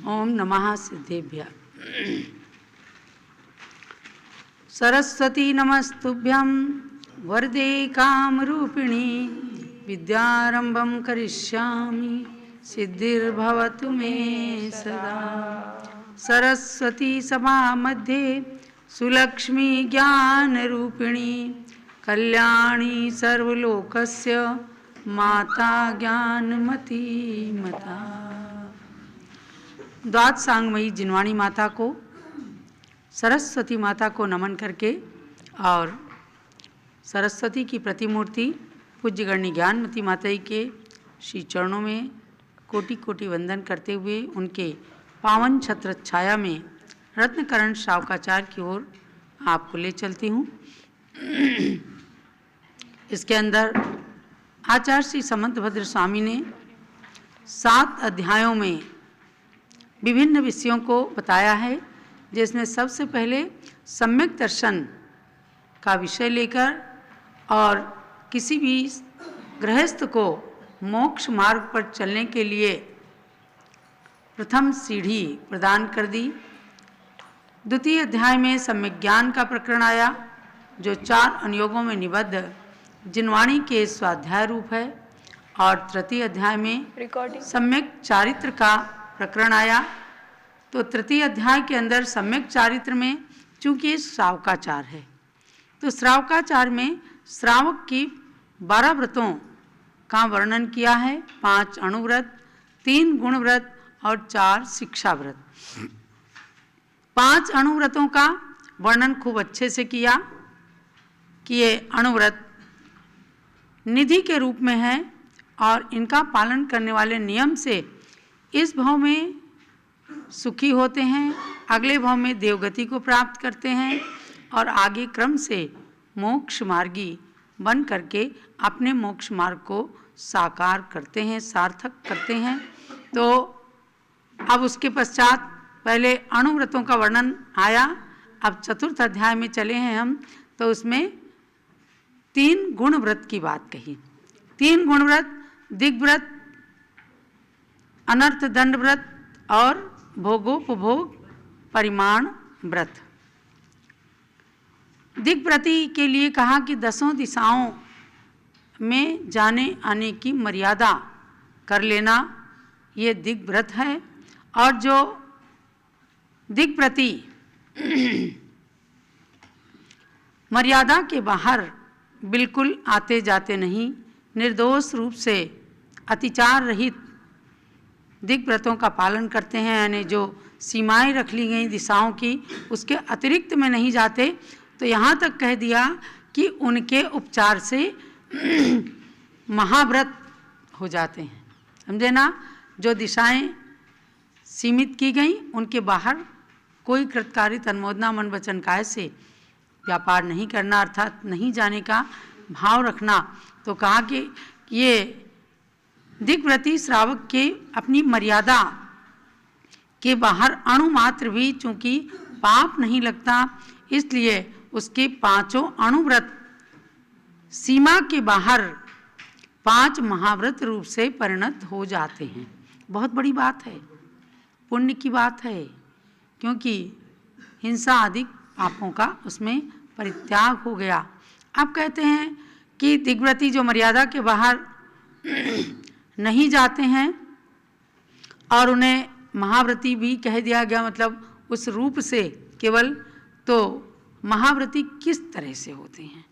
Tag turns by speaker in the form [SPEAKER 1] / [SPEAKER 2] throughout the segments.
[SPEAKER 1] ओम नमः सिद्धेभ्यः। सरस्वती नमस्तुभ्यं वरदे कामरूपिणी विद्यारंभं करिष्यामि सिद्धिर्भवतु मे सदा। सरस्वती सभा मध्ये सुलक्ष्मी ज्ञानरूपिणी कल्याणी सर्वलोकस्य माता ज्ञानमती मता। द्वादश सांगमयी जिनवाणी माता को, सरस्वती माता को नमन करके और सरस्वती की प्रतिमूर्ति पूज्य गण्य ज्ञानमती माता के श्री चरणों में कोटि कोटि वंदन करते हुए उनके पावन छत्र छाया में रत्नकरण श्रावकाचार्य की ओर आपको ले चलती हूँ। इसके अंदर आचार्य श्री समंतभद्र स्वामी ने 7 अध्यायों में विभिन्न विषयों को बताया है, जिसमें सबसे पहले सम्यक दर्शन का विषय लेकर और किसी भी गृहस्थ को मोक्ष मार्ग पर चलने के लिए प्रथम सीढ़ी प्रदान कर दी। द्वितीय अध्याय में सम्यक ज्ञान का प्रकरण आया, जो 4 अनुयोगों में निबद्ध जिनवाणी के स्वाध्याय रूप है, और तृतीय अध्याय में सम्यक चारित्र का प्रकरण आया। तो तृतीय अध्याय के अंदर सम्यक चारित्र में चूंकि श्रावकाचार है, तो श्रावकाचार में श्रावक की 12 व्रतों का वर्णन किया है, 5 अणुव्रत, 3 गुणव्रत और 4 शिक्षा व्रत। 5 अणुव्रतों का वर्णन खूब अच्छे से किया कि ये अणुव्रत निधि के रूप में है और इनका पालन करने वाले नियम से इस भाव में सुखी होते हैं, अगले भाव में देवगति को प्राप्त करते हैं और आगे क्रम से मोक्ष मार्गी बन करके अपने मोक्ष मार्ग को साकार करते हैं, सार्थक करते हैं। तो अब उसके पश्चात पहले अणुव्रतों का वर्णन आया, अब चतुर्थ अध्याय में चले हैं हम, तो उसमें 3 गुण व्रत की बात कही। 3 गुण व्रत दिग्व्रत, अनर्थ दंड व्रत और भोगोपभोग परिमाण व्रत। दिग्व्रति के लिए कहा कि 10 दिशाओं में जाने आने की मर्यादा कर लेना, ये दिग्व्रत है। और जो दिग्व्रति मर्यादा के बाहर बिल्कुल आते जाते नहीं, निर्दोष रूप से अतिचार रहित दिग्व्रतों का पालन करते हैं, यानी जो सीमाएं रख ली गई दिशाओं की उसके अतिरिक्त में नहीं जाते, तो यहाँ तक कह दिया कि उनके उपचार से महाव्रत हो जाते हैं। समझे ना? जो दिशाएं सीमित की गई उनके बाहर कोई कृतकारी तन्मोदना मन वचन काय से व्यापार नहीं करना, अर्थात नहीं जाने का भाव रखना। तो कहा कि ये दिग्व्रति श्रावक के अपनी मर्यादा के बाहर अणु मात्र भी चूंकि पाप नहीं लगता, इसलिए उसके 5 अणुव्रत सीमा के बाहर 5 महाव्रत रूप से परिणत हो जाते हैं। बहुत बड़ी बात है, पुण्य की बात है, क्योंकि हिंसा आदि पापों का उसमें परित्याग हो गया। अब कहते हैं कि दिग्व्रति जो मर्यादा के बाहर नहीं जाते हैं और उन्हें महाव्रती भी कह दिया गया, मतलब उस रूप से केवल, तो महाव्रती किस तरह से होते हैं,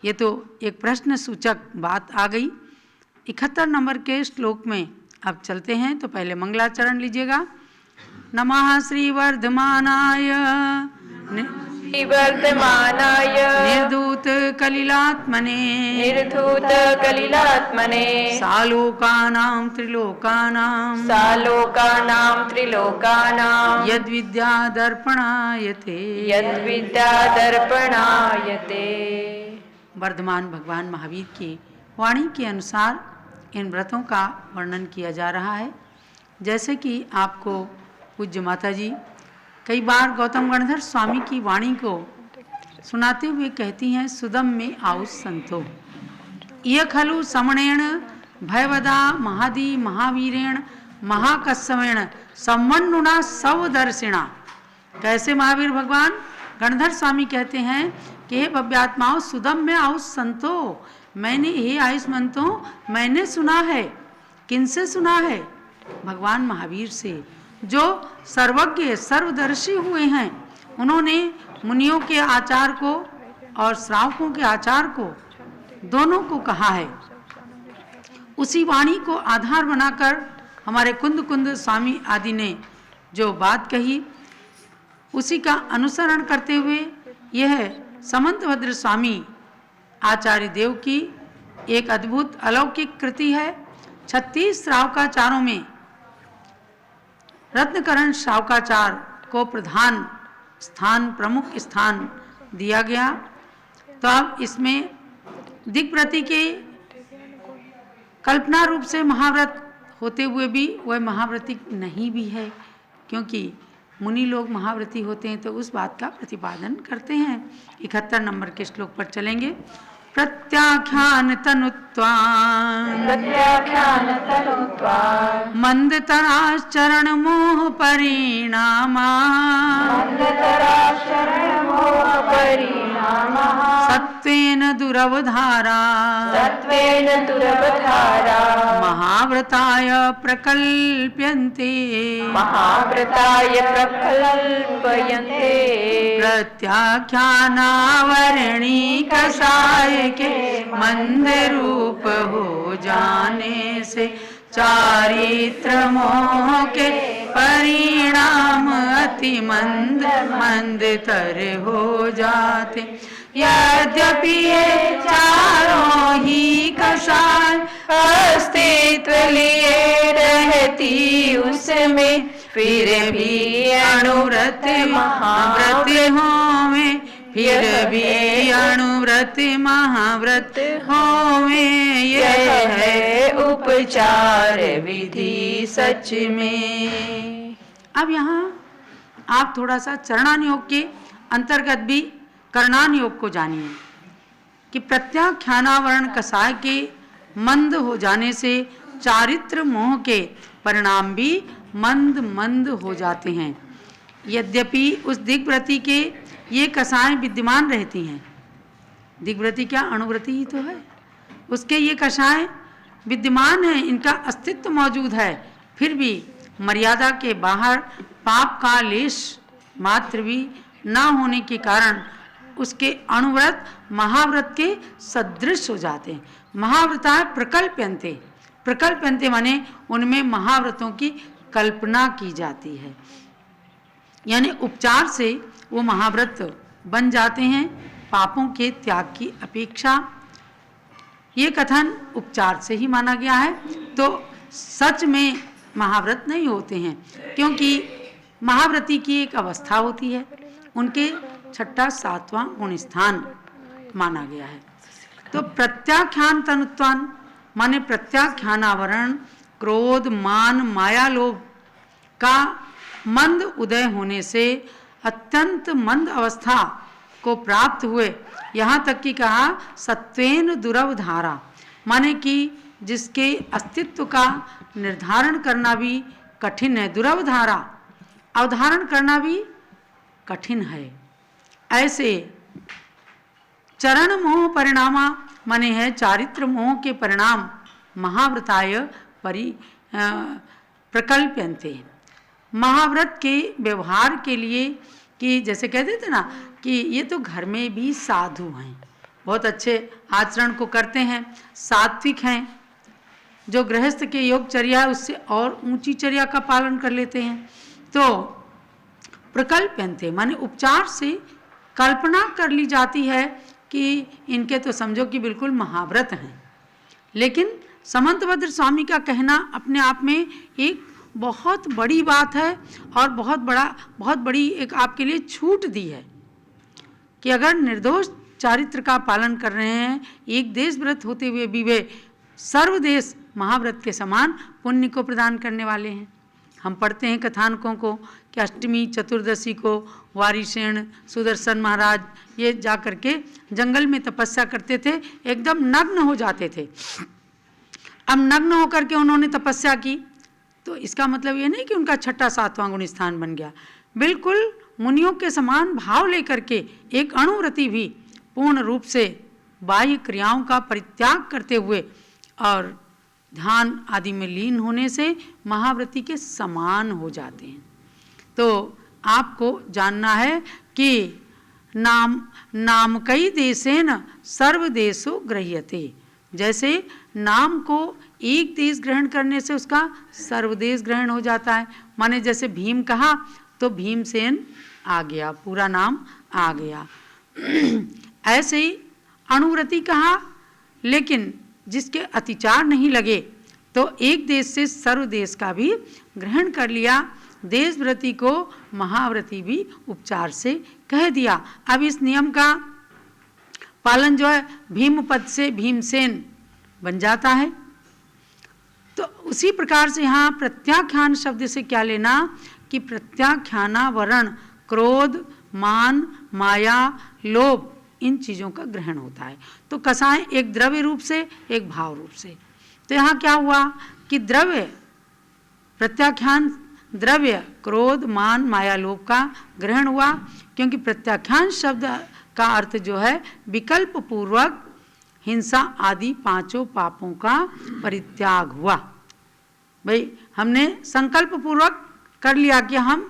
[SPEAKER 1] ये तो एक प्रश्न सूचक बात आ गई। 71 नंबर के श्लोक में अब चलते हैं, तो पहले मंगलाचरण लीजिएगा। नमः श्री वर्धमानाय
[SPEAKER 2] वर्धमानाय
[SPEAKER 1] निर्धूत कलिलात्मने
[SPEAKER 2] निर्धूत कलिलात्मने
[SPEAKER 1] सालोकानां त्रिलोकानां
[SPEAKER 2] सालोकानां त्रिलोकानां
[SPEAKER 1] यद्विद्या दर्पणायते
[SPEAKER 2] यद्विद्या दर्पणायते।
[SPEAKER 1] वर्धमान भगवान महावीर की वाणी के अनुसार इन व्रतों का वर्णन किया जा रहा है। जैसे कि आपको पूज्य माता जी कई बार गौतम गणधर स्वामी की वाणी को सुनाते हुए कहती हैं, सुदम में आउस संतो ये खलु समणेण भयवदा महादी महावीरेण महाकस्सवेण संवन्नुना सवदर्शिणा। कैसे महावीर भगवान गणधर स्वामी कहते हैं कि हे भव्यात्माओं सुदम्य आयुष संतो, मैंने हे आयुष मंतो मैंने सुना है। किनसे सुना है? भगवान महावीर से, जो सर्वज्ञ सर्वदर्शी हुए हैं। उन्होंने मुनियों के आचार को और श्रावकों के आचार को दोनों को कहा है। उसी वाणी को आधार बनाकर हमारे कुंद कुंद स्वामी आदि ने जो बात कही, उसी का अनुसरण करते हुए यह समंतभद्र स्वामी आचार्य देव की एक अद्भुत अलौकिक कृति है। 36 श्रावकाचारों में रत्नकरण श्रावकाचार को प्रधान स्थान, प्रमुख स्थान दिया गया। तो अब इसमें दिग्व्रती के कल्पना रूप से महाव्रत होते हुए भी वह महाव्रती नहीं भी है, क्योंकि मुनि लोग महाव्रती होते हैं तो उस बात का प्रतिपादन करते हैं। 71 नंबर के श्लोक पर चलेंगे। प्रत्याख्यान तनुत्वान् मंदतराश्चरण मोह परिणामा सत्वेन दुरवधारा महाव्रताय प्रकल्प्यन्ते प्रत्याख्यानावरणी कषाय के मंद रूप हो जाने से चारित्र मोह के परिणाम अति मंद मंद तर हो जाते। यद्यपि ये चारों ही कषाय अस्तित्व लिए रहती उसमें, फिर भी अणुव्रत महाव्रत होवे, फिर भी अणुव्रत महाव्रत होवे। यह है उपचार विधि सच में। अब यहाँ आप थोड़ा सा चरणान योग के अंतर्गत भी करणान योग को जानिए कि प्रत्याख्यानावरण कषाय के मंद हो जाने से चारित्र मोह के परिणाम भी मंद मंद हो जाते हैं। यद्यपि उस दिग्व्रती के ये कषाय विद्यमान रहती हैं, दिग्व्रती क्या अणुव्रती ही तो है, उसके ये कषाय विद्यमान हैं, इनका अस्तित्व मौजूद है, फिर भी मर्यादा के बाहर पाप का लेश मात्र भी न होने के कारण उसके अणुव्रत महाव्रत के सदृश हो जाते हैं। महाव्रता प्रकल्प्यन्ते, प्रकल्प्यन्ते माने उनमें महाव्रतों की कल्पना की जाती है, यानी उपचार से वो महाव्रत बन जाते हैं पापों के त्याग की अपेक्षा। ये कथन उपचार से ही माना गया है, तो सच में महाव्रत नहीं होते हैं, क्योंकि महाव्रती की एक अवस्था होती है, उनके 6वां 7वां गुण स्थान माना गया है। तो प्रत्याख्यान तनुत्वान माने प्रत्याख्यानावरण क्रोध मान माया लोभ का मंद उदय होने से अत्यंत मंद अवस्था को प्राप्त हुए, यहाँ तक कि कहा सत्वेन दुरवधारा, माने कि जिसके अस्तित्व का निर्धारण करना भी कठिन है। दुरवधारा, अवधारण करना भी कठिन है। ऐसे चरण मोह परिणामा माने है चारित्र मोह के परिणाम महाव्रताय प्रकल्प्यन्ते, महाव्रत के व्यवहार के लिए, कि जैसे कहते थे ना कि ये तो घर में भी साधु हैं, बहुत अच्छे आचरण को करते हैं, सात्विक हैं, जो गृहस्थ के योगचर्या है उससे और ऊंची चर्या का पालन कर लेते हैं। तो प्रकल्प्यन्ते माने उपचार से कल्पना कर ली जाती है कि इनके तो समझो कि बिल्कुल महाव्रत हैं। लेकिन समंतभद्र स्वामी का कहना अपने आप में एक बहुत बड़ी बात है और बहुत बड़ी एक आपके लिए छूट दी है कि अगर निर्दोष चारित्र का पालन कर रहे हैं, एक देश व्रत होते हुए भी वे सर्वदेश महाव्रत के समान पुण्य को प्रदान करने वाले हैं। हम पढ़ते हैं कथानकों को कि अष्टमी चतुर्दशी को वारिसेन सुदर्शन महाराज ये जा करके जंगल में तपस्या करते थे, एकदम नग्न हो जाते थे। अब नग्न होकर के उन्होंने तपस्या की तो इसका मतलब ये नहीं कि उनका छठा सातवां गुण स्थान बन गया। बिल्कुल मुनियों के समान भाव लेकर के एक अणुव्रति भी पूर्ण रूप से बाह्य क्रियाओं का परित्याग करते हुए और ध्यान आदि में लीन होने से महाव्रति के समान हो जाते हैं। तो आपको जानना है कि नाम कई देशेन सर्वदेशो गृह्यते, जैसे नाम को एक देश ग्रहण करने से उसका सर्वदेश ग्रहण हो जाता है। माने जैसे भीम कहा तो भीमसेन आ गया, पूरा नाम आ गया। ऐसे ही अणुव्रति कहा, लेकिन जिसके अतिचार नहीं लगे तो एक देश से सर्वदेश का भी ग्रहण कर लिया। देशव्रति को महाव्रति भी उपचार से कह दिया। अब इस नियम का पालन जो है भीम पद से भीमसेन बन जाता है। तो उसी प्रकार से यहाँ प्रत्याख्यान शब्द से क्या लेना कि प्रत्याख्याना वरण क्रोध मान माया लोभ इन चीज़ों का ग्रहण होता है। तो कसाय एक द्रव्य रूप से एक भाव रूप से। तो यहाँ क्या हुआ कि द्रव्य प्रत्याख्यान द्रव्य क्रोध मान माया लोभ का ग्रहण हुआ, क्योंकि प्रत्याख्यान शब्द का अर्थ जो है विकल्प पूर्वक हिंसा आदि पांचों पापों का परित्याग हुआ। भाई हमने संकल्प पूर्वक कर लिया कि हम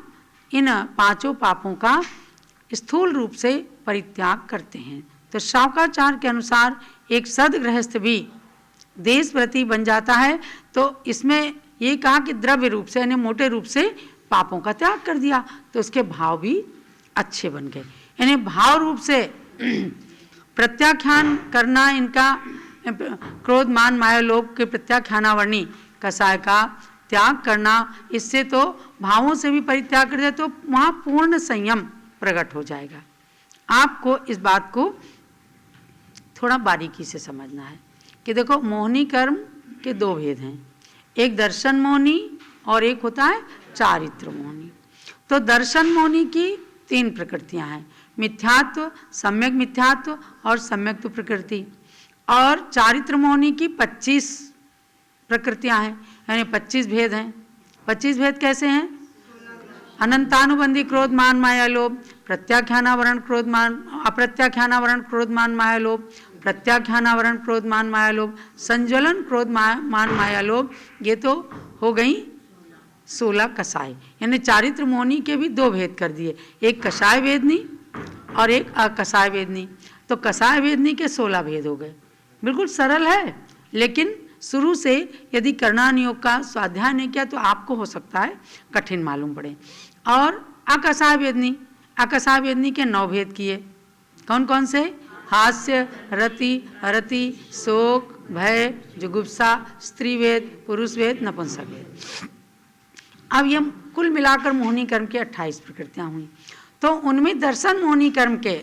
[SPEAKER 1] इन पांचों पापों का स्थूल रूप से परित्याग करते हैं। तो शावकाचार्य के अनुसार एक सदगृहस्थ भी देशव्रति बन जाता है। तो इसमें ये कहा कि द्रव्य रूप से यानी मोटे रूप से पापों का त्याग कर दिया, तो उसके भाव भी अच्छे बन गए। यानी भाव रूप से प्रत्याख्यान करना इनका क्रोध मान माया लोभ के प्रत्याख्यानावर्णी कसाय का त्याग करना, इससे तो भावों से भी परित्याग कर दिया तो वहाँ पूर्ण संयम प्रकट हो जाएगा। आपको इस बात को थोड़ा बारीकी से समझना है कि देखो मोहिनी कर्म के दो भेद हैं, एक दर्शन मोहिनी और एक होता है चारित्र मोहिनी। तो दर्शन मोहिनी की तीन प्रकृतियां हैं, मिथ्यात्व, सम्यक मिथ्यात्व और सम्यक्त्व प्रकृति। और चारित्र मोहिनी की 25 प्रकृतियां हैं, यानी 25 भेद हैं। 25 भेद कैसे हैं? अनंतानुबंधी क्रोध मान माया लोभ, प्रत्याख्यानावरण क्रोध मान अप्रत्याख्यानावरण क्रोध मान माया लोभ, प्रत्याख्यानावरण क्रोध मान माया लोभ, संज्वलन क्रोध मान माया लोभ। ये तो हो गई 16 कसाय। यानी चारित्र मोहिनी के भी दो भेद कर दिए, एक कसाय वेदनी और एक अकसाय वेदनी। तो कसाय वेदनी के 16 भेद हो गए। बिल्कुल सरल है, लेकिन शुरू से यदि करणान योग का स्वाध्याय नहीं किया तो आपको हो सकता है कठिन मालूम पड़े। और अकसाय वेदनी के 9 भेद किए। कौन कौन से? हास्य, रति, अरति, शोक, भय, जुगुप्सा, स्त्री वेद, पुरुष वेद, नपुंसक वेद। अब ये कुल मिलाकर मोहिनी कर्म की 28 प्रकृतियां हुई। तो उनमें दर्शन मोहिनी कर्म के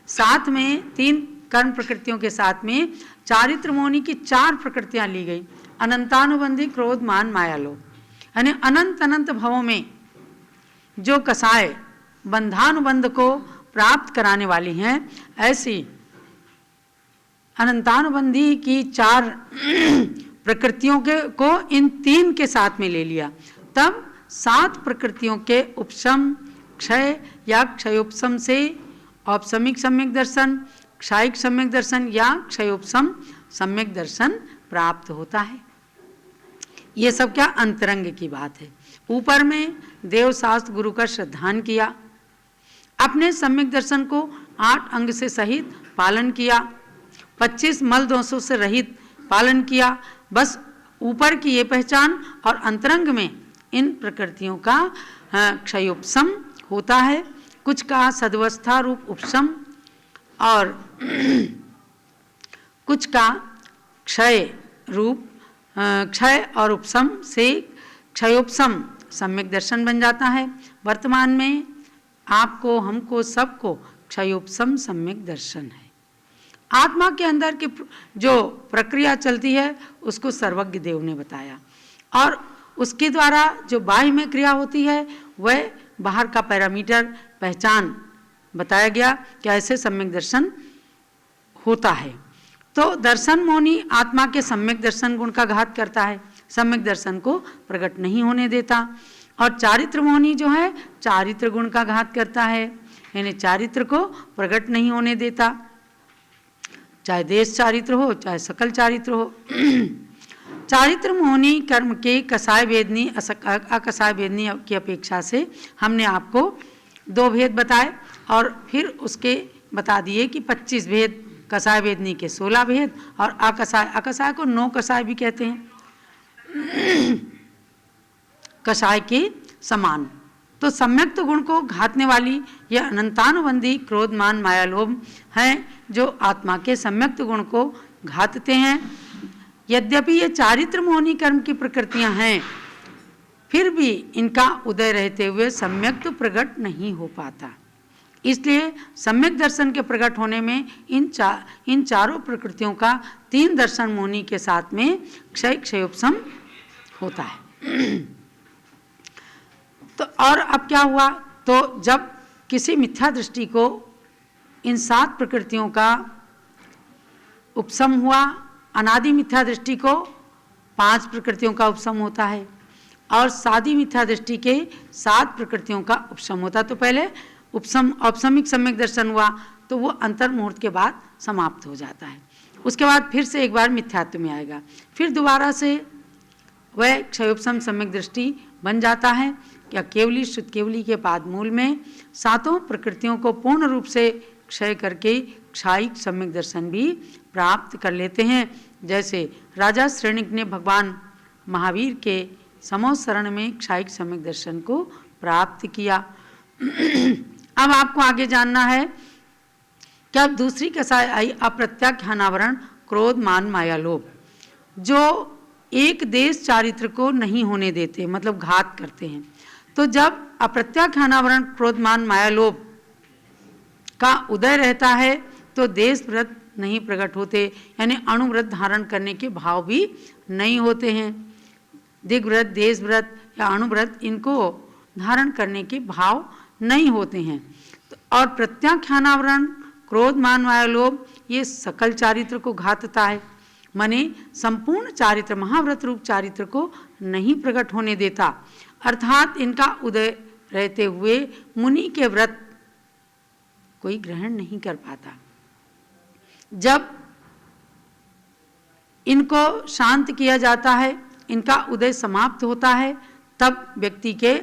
[SPEAKER 1] साथ में 3 कर्म प्रकृतियों के साथ में चारित्र मोहिनी की 4 प्रकृतियां ली गई, अनंतानुबंधी क्रोध मान माया लोभ। यानी अनंत अनंत भवों में जो कसाय बंधानुबंध को प्राप्त कराने वाली हैं, ऐसी अनंतानुबंधी की 4 प्रकृतियों को इन 3 के साथ में ले लिया। तब 7 प्रकृतियों के उपशम, क्षय या क्षयोपशम से औपशमिक सम्यक दर्शन, क्षायिक सम्यक दर्शन या क्षयोपशम सम्यक दर्शन प्राप्त होता है। ये सब क्या अंतरंग की बात है। ऊपर में देवशास्त्र गुरु का श्रद्धान किया, अपने सम्यक दर्शन को 8 अंग से सहित पालन किया, 25 मल दोषों से रहित पालन किया। बस ऊपर की ये पहचान और अंतरंग में इन प्रकृतियों का क्षयोपशम होता है। कुछ का सदवस्था रूप उपशम और कुछ का क्षय रूप क्षय और उपशम से क्षयोपशम सम्यक दर्शन बन जाता है। वर्तमान में आपको, हमको, सबको क्षयोपशम सम्यक दर्शन है। आत्मा के अंदर की जो प्रक्रिया चलती है उसको सर्वज्ञ देव ने बताया, और उसके द्वारा जो बाह्य में क्रिया होती है वह बाहर का पैरामीटर पहचान बताया गया कि ऐसे सम्यक दर्शन होता है। तो दर्शन मोहिनी आत्मा के सम्यक दर्शन गुण का घात करता है। सम्यक दर्शन को प्रकट नहीं होने देता। और चारित्र मोहनी जो है चारित्र गुण का घात करता है, यानी चारित्र को प्रकट नहीं होने देता, चाहे देश चारित्र हो चाहे सकल चारित्र हो। चारित्र मोहनी कर्म के कसाय वेदनी अकसाय वेदनी की अपेक्षा से हमने आपको 2 भेद बताए और फिर उसके बता दिए कि 25 भेद, कसाय वेदनी के 16 भेद और अकसाय को 9 कसाय भी कहते हैं, कसाय के समान। तो सम्यक्त गुण को घातने वाली यह अनंतानुबंधी क्रोध मान माया लोभ हैं जो आत्मा के सम्यक्त गुण को घातते हैं। यद्यपि ये चारित्र मोहनी कर्म की प्रकृतियां हैं, फिर भी इनका उदय रहते हुए सम्यक्त प्रकट नहीं हो पाता। इसलिए सम्यक दर्शन के प्रकट होने में इन चारों प्रकृतियों का 3 दर्शन मोहनी के साथ में क्षयोपशम होता है। तो और अब क्या हुआ, तो जब किसी मिथ्या दृष्टि को इन 7 प्रकृतियों का उपशम हुआ, अनादि मिथ्या दृष्टि को 5 प्रकृतियों का उपशम होता है और सादी मिथ्या दृष्टि के 7 प्रकृतियों का उपशम होता है। तो पहले औपसमिक सम्यक दर्शन हुआ तो वो अंतर मुहूर्त के बाद समाप्त हो जाता है। उसके बाद फिर से एक बार मिथ्यात्व में आएगा, फिर दोबारा से वह क्षयोपशम सम्यक दृष्टि बन जाता है। क्या केवली शुद्ध केवली के पाद मूल में 7 प्रकृतियों को पूर्ण रूप से क्षय करके क्षायिक सम्यक दर्शन भी प्राप्त कर लेते हैं। जैसे राजा श्रेणिक ने भगवान महावीर के समोसरण में क्षायिक सम्यक दर्शन को प्राप्त किया। अब आपको आगे जानना है कि अब दूसरी कसाय आई अप्रत्याख्यानावरण क्रोध मान माया लोभ, जो एक देश चारित्र को नहीं होने देते, मतलब घात करते हैं। तो जब अप्रत्याख्यानावरण क्रोध मान माया लोभ का उदय रहता है तो देश व्रत नहीं प्रकट होते, यानी अणुव्रत धारण करने के भाव भी नहीं होते हैं। दिग्व्रत, देश व्रत या अणुव्रत इनको धारण करने के भाव नहीं होते हैं। और प्रत्याख्यानावरण क्रोध मान माया लोभ ये सकल चारित्र को घातता है, माने संपूर्ण चारित्र महाव्रत रूप चारित्र को नहीं प्रकट होने देता। अर्थात इनका उदय रहते हुए मुनि के व्रत कोई ग्रहण नहीं कर पाता। जब इनको शांत किया जाता है, इनका उदय समाप्त होता है, तब व्यक्ति के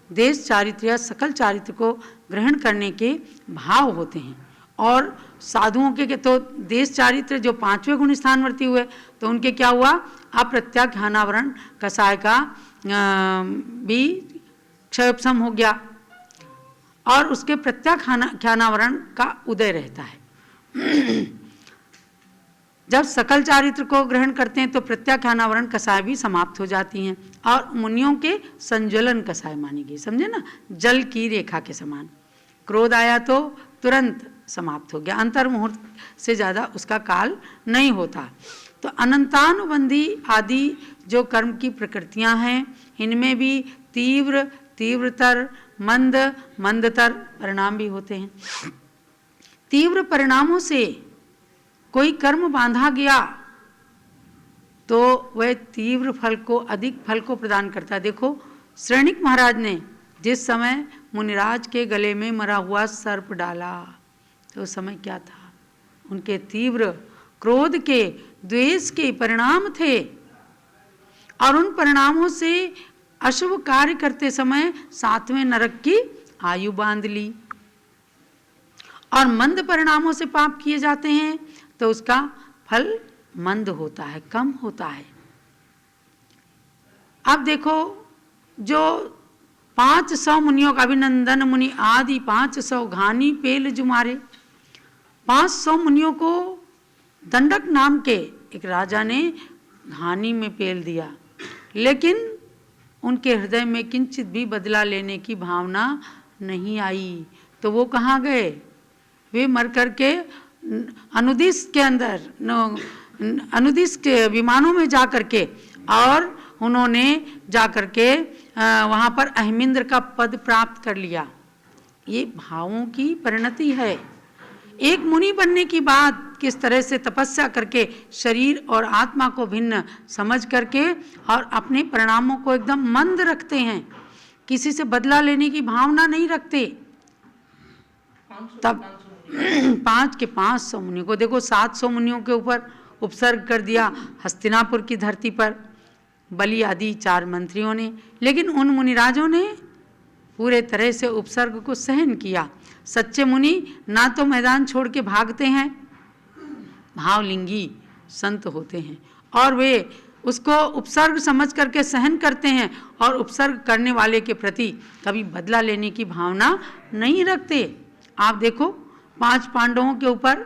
[SPEAKER 1] देश चारित्र या सकल चारित्र को ग्रहण करने के भाव होते हैं। और साधुओं के तो देश चारित्र जो 5वें गुण स्थानवर्ती हुए तो उनके क्या हुआ, अप्रत्याख्यानावरण कसाय का भी क्षयोपशम हो गया और उसके प्रत्याख्यानावरण का उदय रहता है। जब सकल चारित्र को ग्रहण करते हैं तो प्रत्याख्यानावरण कसाय भी समाप्त हो जाती हैं और मुनियों के संज्वलन कसाय मानी गई, समझे ना, जल की रेखा के समान। क्रोध आया तो तुरंत समाप्त हो गया, अंतर मुहूर्त से ज़्यादा उसका काल नहीं होता। तो अनंतानुबंधी आदि जो कर्म की प्रकृतियां हैं, इनमें भी तीव्र, तीव्रतर, मंद, मंदतर परिणाम भी होते हैं। तीव्र परिणामों से कोई कर्म बांधा गया तो वह तीव्र फल को, अधिक फल को प्रदान करता है। देखो श्रेणिक महाराज ने जिस समय मुनिराज के गले में मरा हुआ सर्प डाला तो उस समय क्या था, उनके तीव्र क्रोध के, द्वेष के परिणाम थे और उन परिणामों से अशुभ कार्य करते समय 7वें नरक की आयु बांध ली। और मंद परिणामों से पाप किए जाते हैं तो उसका फल मंद होता है, कम होता है। अब देखो जो 500 मुनियों का, अभिनंदन मुनि आदि 500 घानी पेल जुमारे, 500 मुनियों को दंडक नाम के एक राजा ने घानी में पेल दिया, लेकिन उनके हृदय में किंचित भी बदला लेने की भावना नहीं आई। तो वो कहाँ गए, वे मर करके अनुदिश के अंदर, अनुदिश के विमानों में जा करके और उन्होंने जा करके वहाँ पर अहिमिंद्र का पद प्राप्त कर लिया। ये भावों की परिणति है। एक मुनि बनने की बात किस तरह से तपस्या करके शरीर और आत्मा को भिन्न समझ करके और अपने परिणामों को एकदम मंद रखते हैं, किसी से बदला लेने की भावना नहीं रखते। तब 5 के 500 मुनियों को देखो, 700 मुनियों के ऊपर उपसर्ग कर दिया हस्तिनापुर की धरती पर बलि आदि 4 मंत्रियों ने, लेकिन उन मुनिराजों ने पूरे तरह से उपसर्ग को सहन किया। सच्चे मुनि ना तो मैदान छोड़ के भागते हैं, भावलिंगी संत होते हैं, और वे उसको उपसर्ग समझ करके सहन करते हैं और उपसर्ग करने वाले के प्रति कभी बदला लेने की भावना नहीं रखते। आप देखो 5 पांडवों के ऊपर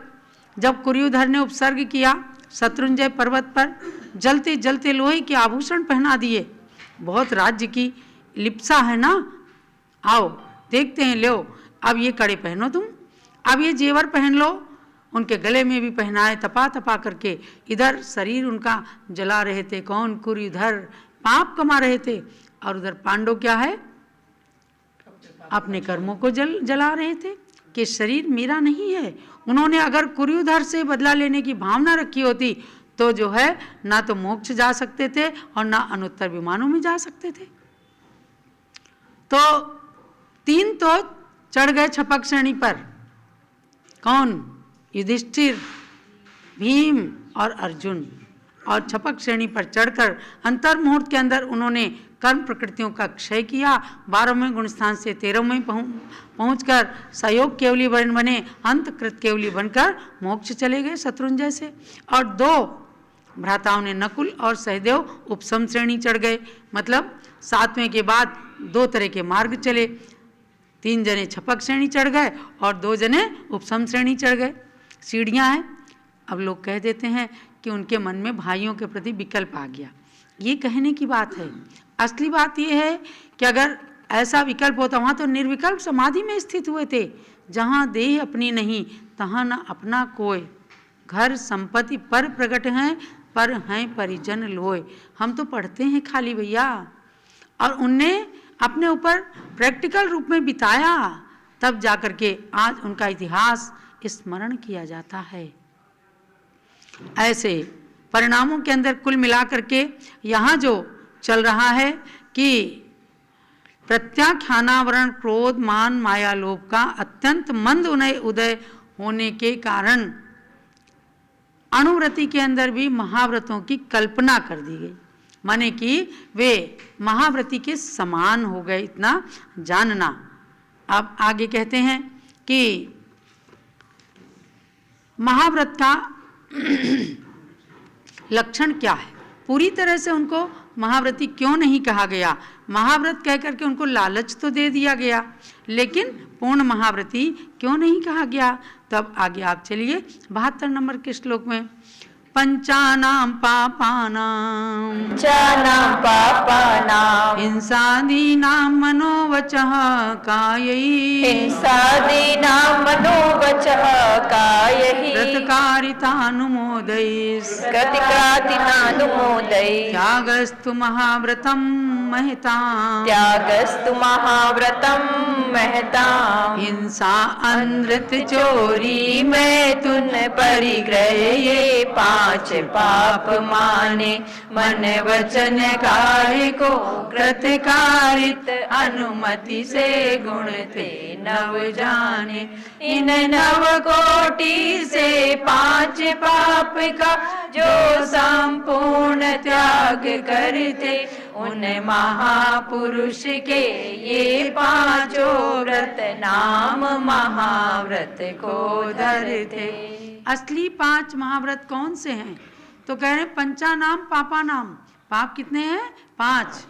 [SPEAKER 1] जब कुरुधर ने उपसर्ग किया, शत्रुंजय पर्वत पर जलते जलते लोहे के आभूषण पहना दिए। बहुत राज्य की लिप्सा है ना, आओ देखते हैं, लो अब ये कड़े पहनो तुम, अब ये जेवर पहन लो। उनके गले में भी पहनाए तपा तपा करके, इधर शरीर उनका जला रहे थे, कौन? कुरुधर पाप कमा रहे थे, और उधर पांडव क्या है, अपने कर्मों को जला रहे थे कि शरीर मेरा नहीं है। उन्होंने अगर कुरुधर से बदला लेने की भावना रखी होती तो जो है ना तो मोक्ष जा सकते थे और ना अनुत्तर विमानों में जा सकते थे। तो 3 तो चढ़ गए छपक श्रेणी पर, कौन? युधिष्ठिर, भीम और अर्जुन। और छपक श्रेणी पर चढ़कर अंतर्मुहूर्त के अंदर उन्होंने कर्म प्रकृतियों का क्षय किया। 12वें गुण स्थान से 13वें पहुंचकर सहयोग केवली वर्ण बने, अंतकृत केवली बनकर मोक्ष चले गए शत्रुंजय से। और 2 भ्राताओं ने, नकुल और सहदेव, उपसम श्रेणी चढ़ गए। मतलब 7वें के बाद 2 तरह के मार्ग चले, 3 जने छपक श्रेणी चढ़ गए और 2 जने उपसम श्रेणी चढ़ गए। सीढ़ियाँ हैं। अब लोग कह देते हैं कि उनके मन में भाइयों के प्रति विकल्प आ गया। ये कहने की बात है। असली बात यह है कि अगर ऐसा विकल्प होता, वहाँ तो निर्विकल्प समाधि में स्थित हुए थे। जहाँ देह अपनी नहीं तहाँ न अपना कोय, घर संपत्ति पर प्रकट हैं, पर हैं परिजन लोय। हम तो पढ़ते हैं खाली भैया, और उनने अपने ऊपर प्रैक्टिकल रूप में बिताया, तब जाकर के आज उनका इतिहास स्मरण किया जाता है। ऐसे परिणामों के अंदर कुल मिलाकर के यहाँ जो चल रहा है कि प्रत्याख्यानावरण, क्रोध, मान, माया, लोभ का अत्यंत मंद उदय होने के कारण अणुव्रति के अंदर भी महाव्रतों की कल्पना कर दी गई, माने कि वे महाव्रति के समान हो गए, इतना जानना। अब आगे कहते हैं कि महाव्रत का लक्षण क्या है, पूरी तरह से उनको महाव्रती क्यों नहीं कहा गया। महाव्रत कह करके उनको लालच तो दे दिया गया, लेकिन पूर्ण महाव्रती क्यों नहीं कहा गया। तब आगे आप चलिए 72 नंबर के श्लोक में, पंचानां पापानां हिंसादीनां मनोवचः कायैः कृतकारितानुमोदैः त्यागस्तु महाव्रतं महतां हिंसा अनृत चोरी मैथुन परिग्रह ये 5 पाप माने मन वचन काय को कृतकारित अनुमति से गुण थे नव जाने। इन 9 कोटि से 5 पाप का जो संपूर्ण त्याग करते उन महापुरुष के ये 5 व्रत नाम महाव्रत को धरते। असली 5 महाव्रत कौन से हैं? तो कह रहे पंचानाम पापानाम, पाप कितने हैं? 5।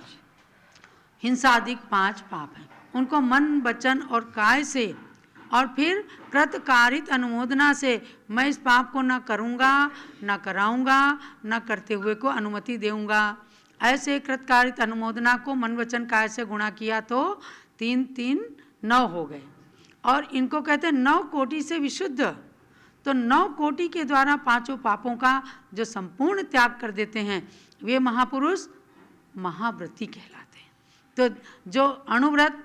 [SPEAKER 1] हिंसादिक 5 पाप हैं, उनको मन वचन और काय से और फिर कृतकारित अनुमोदना से मैं इस पाप को न करूँगा, न कराऊँगा, न करते हुए को अनुमति देऊँगा। ऐसे कृतकारित अनुमोदना को मन वचन काय से गुणा किया तो 3 3 9 हो गए, और इनको कहते हैं 9 कोटि से विशुद्ध। तो 9 कोटि के द्वारा 5 पापों का जो संपूर्ण त्याग कर देते हैं वे महापुरुष महाव्रती कहलाते हैं। तो जो अणुव्रत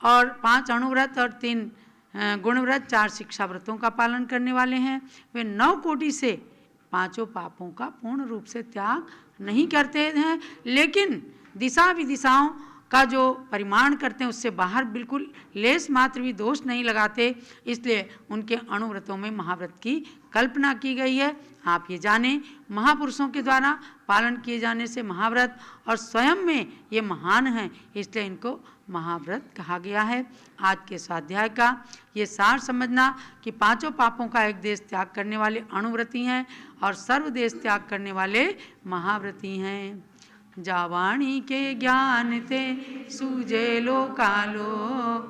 [SPEAKER 1] और 5 अणुव्रत और 3 गुणव्रत 4 शिक्षा व्रतों का पालन करने वाले हैं, वे 9 कोटि से 5 पापों का पूर्ण रूप से त्याग नहीं करते हैं, लेकिन दिशा विदिशाओं का जो परिमाण करते हैं उससे बाहर बिल्कुल लेस मात्र भी दोष नहीं लगाते, इसलिए उनके अणुव्रतों में महाव्रत की कल्पना की गई है। आप ये जानें, महापुरुषों के द्वारा पालन किए जाने से महाव्रत और स्वयं में ये महान हैं, इसलिए इनको महाव्रत कहा गया है। आज के स्वाध्याय का ये सार समझना कि 5 पापों का एक देश त्याग करने वाले अणुव्रती हैं और सर्वदेश त्याग करने वाले महाव्रती हैं। जावाणी के ज्ञान ते सूझे लो कालो,